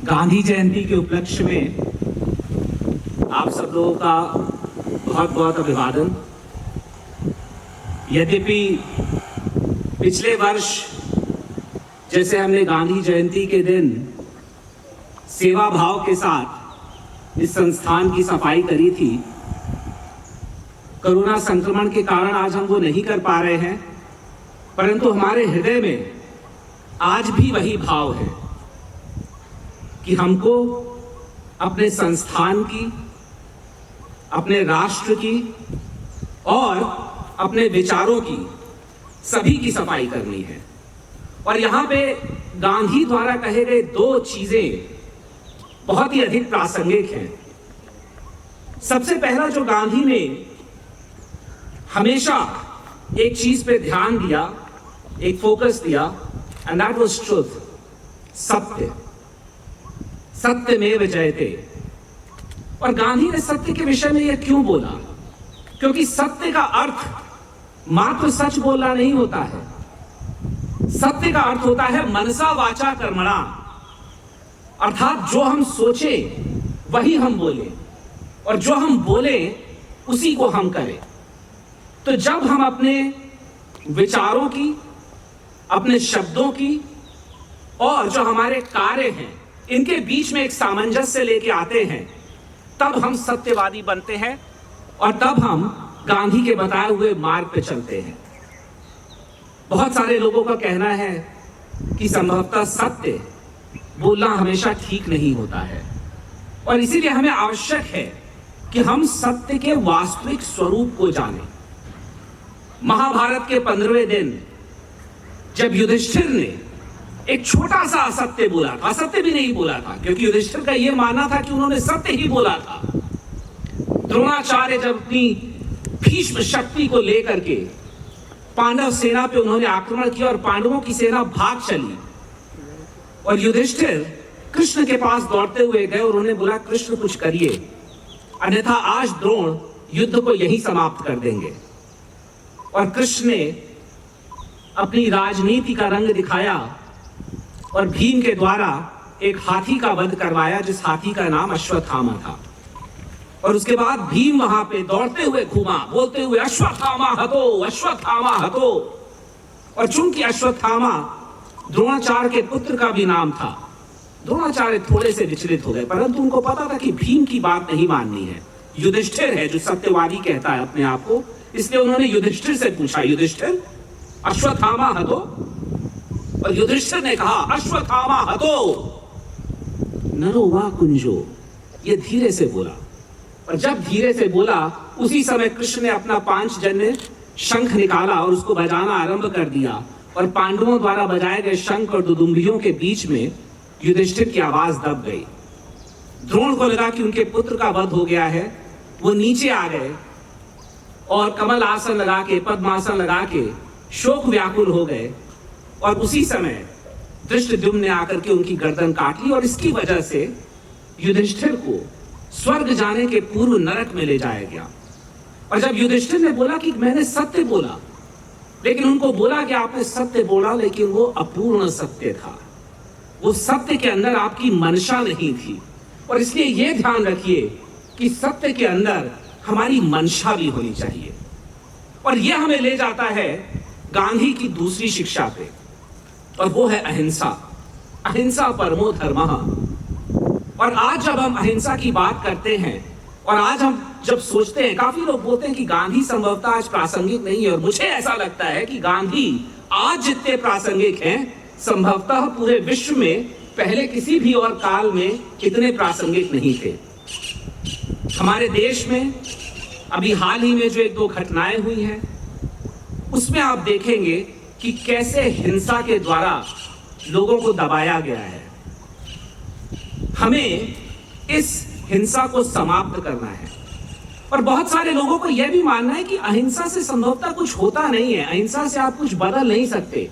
गांधी जयंती के उपलक्ष्य में आप सब लोगों का बहुत बहुत अभिवादन। यद्यपि पिछले वर्ष जैसे हमने गांधी जयंती के दिन सेवा भाव के साथ इस संस्थान की सफाई करी थी, कोरोना संक्रमण के कारण आज हम वो नहीं कर पा रहे हैं, परंतु हमारे हृदय में आज भी वही भाव है कि हमको अपने संस्थान की, अपने राष्ट्र की और अपने विचारों की, सभी की सफाई करनी है। और यहाँ पे गांधी द्वारा कहे गए दो चीजें बहुत ही अधिक प्रासंगिक हैं। सबसे पहला जो गांधी ने हमेशा एक चीज पे ध्यान दिया, एक फोकस दिया, एंड दैट वाज ट्रुथ, सत्य। सत्यमेव जयते। और गांधी ने सत्य के विषय में यह क्यों बोला? क्योंकि सत्य का अर्थ मात्र सच बोलना नहीं होता है। सत्य का अर्थ होता है मनसा वाचा कर्मणा, अर्थात जो हम सोचे वही हम बोले और जो हम बोले उसी को हम करें। तो जब हम अपने विचारों की, अपने शब्दों की और जो हमारे कार्य हैं, इनके बीच में एक सामंजस्य लेके आते हैं, तब हम सत्यवादी बनते हैं और तब हम गांधी के बताए हुए मार्ग पे चलते हैं। बहुत सारे लोगों का कहना है कि संभवतः सत्य बोलना हमेशा ठीक नहीं होता है और इसीलिए हमें आवश्यक है कि हम सत्य के वास्तविक स्वरूप को जानें। महाभारत के 15वें दिन जब युधिष्ठिर ने एक छोटा सा असत्य बोला था, असत्य भी नहीं बोला था, क्योंकि युधिष्ठिर का यह मानना था कि उन्होंने सत्य ही बोला था। द्रोणाचार्य जब अपनी भीष्म शक्ति को लेकर के पांडव सेना पे उन्होंने आक्रमण किया और पांडवों की सेना भाग चली और युधिष्ठिर कृष्ण के पास दौड़ते हुए गए और उन्होंने बोला, कृष्ण कुछ करिए, अन्यथा आज द्रोण युद्ध को यहीं समाप्त कर देंगे। और कृष्ण ने अपनी राजनीति का रंग दिखाया और भीम के द्वारा एक हाथी का वध करवाया, जिस हाथी का नाम अश्वत्थामा था। और उसके बाद भीम वहां पे दौड़ते हुए घूमा, बोलते हुए अश्वत्थामा हतो, अश्वत्थामा हतो। और चूंकि अश्वत्थामा द्रोणाचार्य के पुत्र का भी नाम था, द्रोणाचार्य थोड़े से विचलित हो गए, परंतु उनको पता था कि भीम की बात नहीं माननी है। युधिष्ठिर है जो सत्यवादी कहता है अपने आप को, इसलिए उन्होंने युधिष्ठिर से पूछा, युधिष्ठिर अश्वत्थामा हतो? और युधिष्ठिर ने कहा, अश्वत्थामा हतो नरो वा कुंजो। ये धीरे से बोला और जब धीरे से बोला उसी समय कृष्ण ने अपना पांचजन्य शंख निकाला और उसको बजाना आरंभ कर दिया और पांडवों द्वारा बजाए गए शंख और दुदुम्बियों के बीच में युधिष्ठिर की आवाज दब गई। द्रोण को लगा कि उनके पुत्र का वध हो गया है, वो नीचे आ गए और कमल आसन लगा के, पद्मासन लगा के शोक व्याकुल हो गए। और उसी समय धृष्टद्युम्न ने आकर के उनकी गर्दन काट ली और इसकी वजह से युधिष्ठिर को स्वर्ग जाने के पूर्व नरक में ले जाया गया। और जब युधिष्ठिर ने बोला कि मैंने सत्य बोला, लेकिन उनको बोला कि आपने सत्य बोला, लेकिन वो अपूर्ण सत्य था, वो सत्य के अंदर आपकी मंशा नहीं थी। और इसलिए ये ध्यान रखिए कि सत्य के अंदर हमारी मंशा भी होनी चाहिए। और यह हमें ले जाता है गांधी की दूसरी शिक्षा पे, और वो है अहिंसा। अहिंसा परमो धर्मः। और आज जब हम अहिंसा की बात करते हैं और आज हम जब सोचते हैं, काफी लोग बोलते हैं कि गांधी संभवतः आज प्रासंगिक नहीं है, और मुझे ऐसा लगता है कि गांधी आज जितने प्रासंगिक हैं संभवतः पूरे विश्व में पहले किसी भी और काल में इतने प्रासंगिक नहीं थे। हमारे देश में अभी हाल ही में जो एक दो घटनाएं हुई हैं, उसमें आप देखेंगे कि कैसे हिंसा के द्वारा लोगों को दबाया गया है। हमें इस हिंसा को समाप्त करना है। और बहुत सारे लोगों को यह भी मानना है कि अहिंसा से संभवतः कुछ होता नहीं है, अहिंसा से आप कुछ बदल नहीं सकते।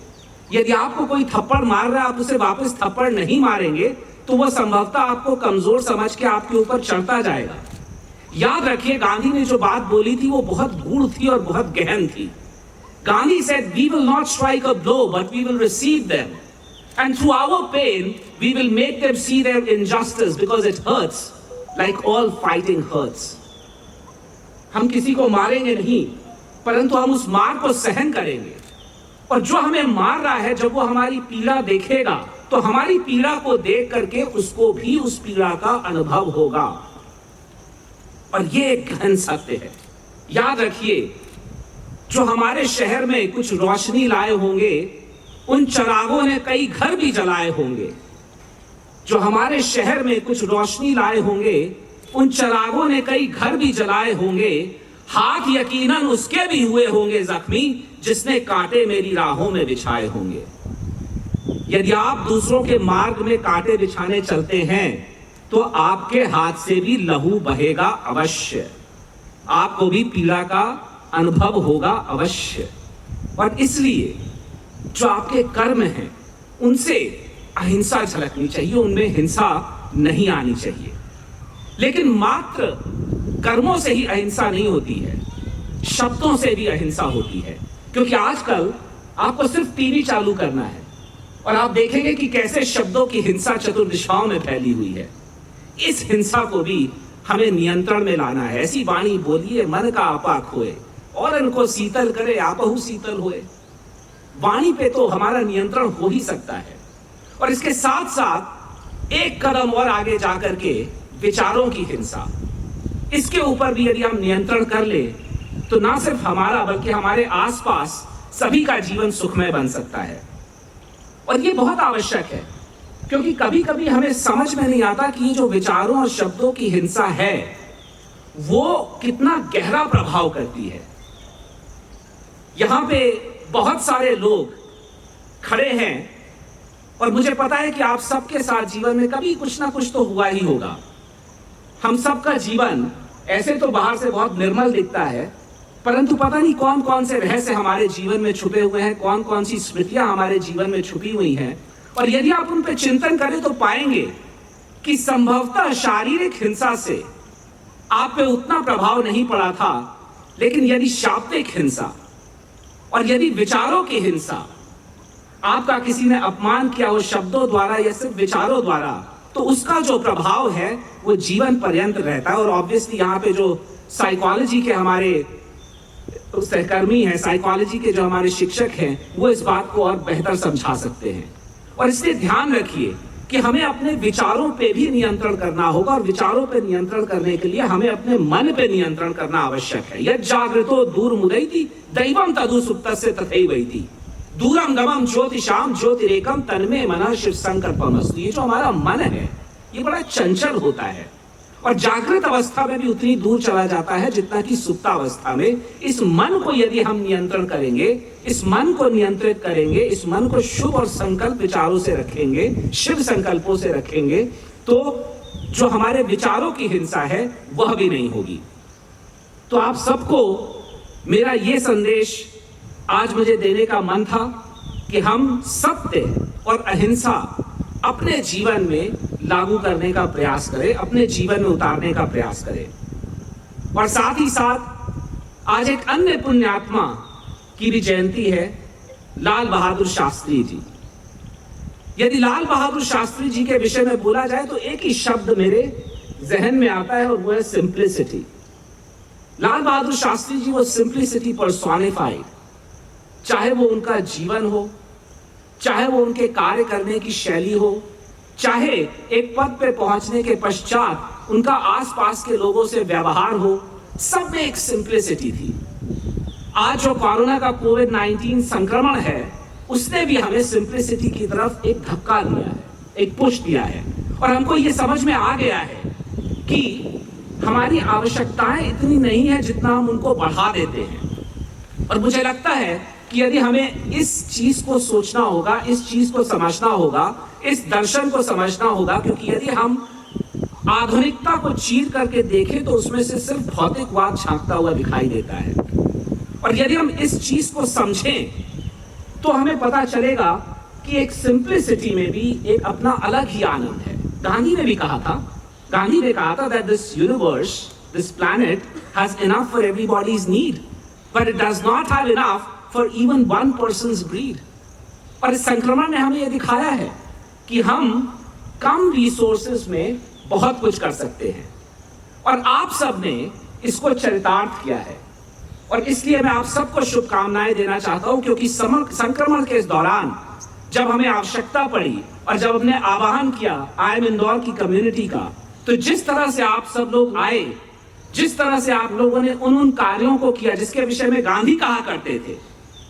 यदि आपको कोई थप्पड़ मार रहा है, आप उसे वापस थप्पड़ नहीं मारेंगे तो वह संभवतः आपको कमजोर समझ के आपके ऊपर चढ़ता जाएगा। याद रखिए, गांधी ने जो बात बोली थी वो बहुत गूढ़ थी और बहुत गहन थी। Gandhi said, "We will not strike a blow, but we will receive them." And through our pain, we will make them see their injustice because it hurts, like all fighting hurts. हम किसी को मारेंगे नहीं, परंतु हम उस मार को सहन करेंगे। और जो हमें मार रहा है, जब वो हमारी पीड़ा देखेगा, तो हमारी पीड़ा को देख करके उसको भी उस पीड़ा का अनुभव होगा। और ये एक गहन सत्य है। याद रखिए, जो हमारे शहर में कुछ रोशनी लाए होंगे, उन चिरागों ने कई घर भी जलाए होंगे। जो हमारे शहर में कुछ रोशनी लाए होंगे, उन चिरागों ने कई घर भी जलाए होंगे। हाथ यकीनन उसके भी हुए होंगे जख्मी, जिसने कांटे मेरी राहों में बिछाए होंगे। यदि आप दूसरों के मार्ग में कांटे बिछाने चलते हैं, तो आपके हाथ से भी लहू बहेगा अवश्य, आपको भी पीड़ा का अनुभव होगा अवश्य। और इसलिए जो आपके कर्म हैं, उनसे अहिंसा झलकनी चाहिए, उनमें हिंसा नहीं आनी चाहिए। लेकिन मात्र कर्मों से ही अहिंसा नहीं होती है, शब्दों से भी अहिंसा होती है। क्योंकि आजकल आपको सिर्फ टीवी चालू करना है और आप देखेंगे कि कैसे शब्दों की हिंसा चतुर्दिशाओं में फैली हुई है। इस हिंसा को भी हमें नियंत्रण में लाना है। ऐसी वाणी बोलिए मन का आपा खोए, और इनको शीतल करे आपहु शीतल होए। वाणी पे तो हमारा नियंत्रण हो ही सकता है। और इसके साथ साथ एक कदम और आगे जाकर के विचारों की हिंसा, इसके ऊपर भी यदि हम नियंत्रण कर ले, तो ना सिर्फ हमारा बल्कि हमारे आसपास सभी का जीवन सुखमय बन सकता है। और ये बहुत आवश्यक है, क्योंकि कभी कभी हमें समझ में नहीं आता कि ये जो विचारों और शब्दों की हिंसा है, वो कितना गहरा प्रभाव करती है। यहां पे बहुत सारे लोग खड़े हैं और मुझे पता है कि आप सबके साथ जीवन में कभी कुछ ना कुछ तो हुआ ही होगा। हम सबका जीवन ऐसे तो बाहर से बहुत निर्मल दिखता है, परंतु पता नहीं कौन कौन से रहस्य हमारे जीवन में छुपे हुए हैं, कौन कौन सी स्मृतियां हमारे जीवन में छुपी हुई हैं। और यदि आप उन पर चिंतन करें तो पाएंगे कि संभवतः शारीरिक हिंसा से आप पे उतना प्रभाव नहीं पड़ा था, लेकिन यदि शाब्दिक हिंसा और यदि विचारों की हिंसा, आपका किसी ने अपमान किया हो शब्दों द्वारा या सिर्फ विचारों द्वारा, तो उसका जो प्रभाव है वो जीवन पर्यंत रहता है। और ऑब्वियसली यहाँ पे जो साइकोलॉजी के हमारे सहकर्मी हैं, साइकोलॉजी के जो हमारे शिक्षक हैं, वो इस बात को और बेहतर समझा सकते हैं। और इसलिए ध्यान रखिए कि हमें अपने विचारों पे भी नियंत्रण करना होगा, और विचारों पे नियंत्रण करने के लिए हमें अपने मन पे नियंत्रण करना आवश्यक है। यद जागृतो दूर मुदैति दैवम तदु सुप्तस्य तथैवैति दूरम गमम ज्योतिषाम ज्योतिरेकम तन्मे मनः शिव संकल्पमस्तु। ये जो हमारा मन है, ये बड़ा चंचल होता है और जागृत अवस्था में भी उतनी दूर चला जाता है जितना कि सुप्तावस्था में। इस मन को यदि हम नियंत्रण करेंगे, इस मन को नियंत्रित करेंगे, इस मन को शुभ और संकल्प विचारों से रखेंगे, शिव संकल्पों से रखेंगे, तो जो हमारे विचारों की हिंसा है वह भी नहीं होगी। तो आप सबको मेरा ये संदेश आज मुझे देने का मन था कि हम सत्य और अहिंसा अपने जीवन में लागू करने का प्रयास करें, अपने जीवन में उतारने का प्रयास करें। और साथ ही साथ आज एक अन्य पुण्यात्मा की भी जयंती है, लाल बहादुर शास्त्री जी। यदि लाल बहादुर शास्त्री जी के विषय में बोला जाए तो एक ही शब्द मेरे जहन में आता है और वो है सिंप्लिसिटी। लाल बहादुर शास्त्री जी वो सिंप्लिसिटी पर्सोनिफाइड। चाहे वो उनका जीवन हो, चाहे वो उनके कार्य करने की शैली हो, चाहे एक पद पे पहुंचने के पश्चात उनका आसपास के लोगों से व्यवहार हो, सब में एक सिंप्लिसिटी थी। आज जो कोरोना का कोविड-19 संक्रमण है, उसने भी हमें सिंप्लिसिटी की तरफ एक धक्का दिया है, एक पुश दिया है। और हमको ये समझ में आ गया है कि हमारी आवश्यकताएं इतनी नहीं है जितना हम उनको बढ़ा देते हैं। और मुझे लगता है कि यदि हमें इस चीज को सोचना होगा, इस चीज को समझना होगा, इस दर्शन को समझना होगा, क्योंकि यदि हम आधुनिकता को चीर करके देखें तो उसमें से सिर्फ भौतिकवाद झांकता हुआ दिखाई देता है। और यदि हम इस चीज को समझें तो हमें पता चलेगा कि एक सिंप्लिसिटी में भी एक अपना अलग ही आनंद है। गांधी ने कहा था that this universe, this planet has enough for everybody's need, but it does not have enough for even one person's greed. और इस संक्रमण ने हमें यह दिखाया है कि हम कम रिसोर्सेज में बहुत कुछ कर सकते हैं, और आप सब ने इसको चरितार्थ किया है। और इसलिए मैं आप सबको शुभकामनाएं देना चाहता हूं, क्योंकि संक्रमण के इस दौरान जब हमें आवश्यकता पड़ी और जब हमने आह्वान किया IIM इंदौर की कम्युनिटी का, तो जिस तरह से आप सब लोग आए, जिस तरह से आप लोगों ने उन कार्यों को किया जिसके विषय में गांधी कहा करते थे,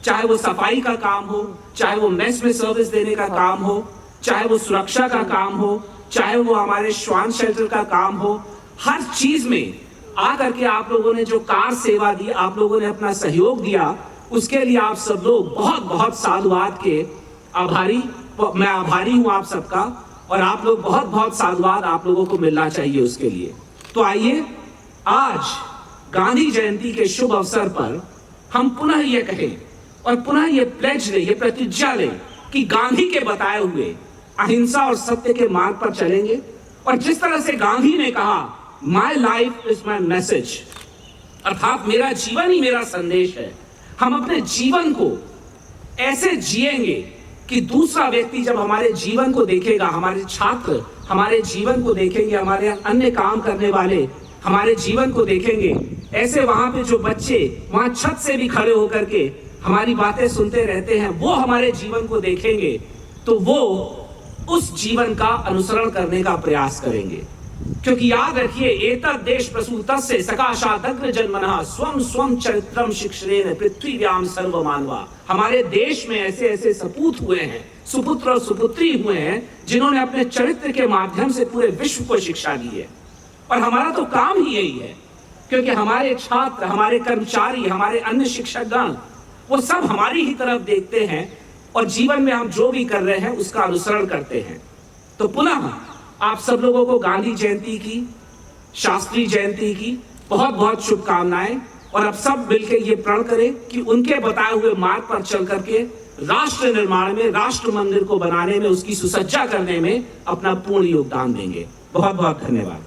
चाहे वो सफाई का काम हो, चाहे वो मेस में सर्विस देने का काम हो, चाहे वो सुरक्षा का काम हो, चाहे वो हमारे श्वान शेल्टर का काम हो, हर चीज में आकर के आप लोगों ने जो कार सेवा दी, आप लोगों ने अपना सहयोग दिया, उसके लिए आप सब लोग बहुत बहुत साधुवाद के आभारी, मैं आभारी हूं आप सबका, और आप लोग बहुत बहुत साधुवाद आप लोगों को मिलना चाहिए उसके लिए। तो आइए आज गांधी जयंती के शुभ अवसर पर हम पुनः ये कहें और पुनः ये प्लेज लें, ये प्रतिज्ञा लें कि गांधी के बताए हुए अहिंसा और सत्य के मार्ग पर चलेंगे। और जिस तरह से गांधी ने कहा, my life is my message, अर्थात मेरा जीवन ही मेरा संदेश है, हम अपने जीवन को ऐसे जिएंगे कि दूसरा व्यक्ति जब हमारे जीवन को देखेगा, हमारे छात्र हमारे जीवन को देखेंगे, हमारे अन्य काम करने वाले हमारे जीवन को देखेंगे, ऐसे वहां पे जो बच्चे वहां छत से भी खड़े होकर के हमारी बातें सुनते रहते हैं, वो हमारे जीवन को देखेंगे तो वो उस जीवन का अनुसरण करने का प्रयास करेंगे। क्योंकि याद रखिए, एतद् देश प्रसूतस्य सकाशादग्र जन्मनः स्वम स्वम चरित्रम शिक्षरेण पृथ्वीव्याम सर्वमानवा। हमारे देश में ऐसे ऐसे सपूत हुए हैं, सुपुत्र और सुपुत्री हुए हैं, जिन्होंने अपने चरित्र के माध्यम से पूरे विश्व को शिक्षा दी है। और हमारा तो काम ही यही है, क्योंकि हमारे छात्र, हमारे कर्मचारी, हमारे अन्य शिक्षकगण, वो सब हमारी ही तरफ देखते हैं और जीवन में हम जो भी कर रहे हैं उसका अनुसरण करते हैं। तो पुनः आप सब लोगों को गांधी जयंती की, शास्त्री जयंती की बहुत बहुत शुभकामनाएं, और अब सब मिलकर ये प्रण करें कि उनके बताए हुए मार्ग पर चल करके राष्ट्र निर्माण में, राष्ट्र मंदिर को बनाने में, उसकी सुसज्जा करने में अपना पूर्ण योगदान देंगे। बहुत बहुत धन्यवाद।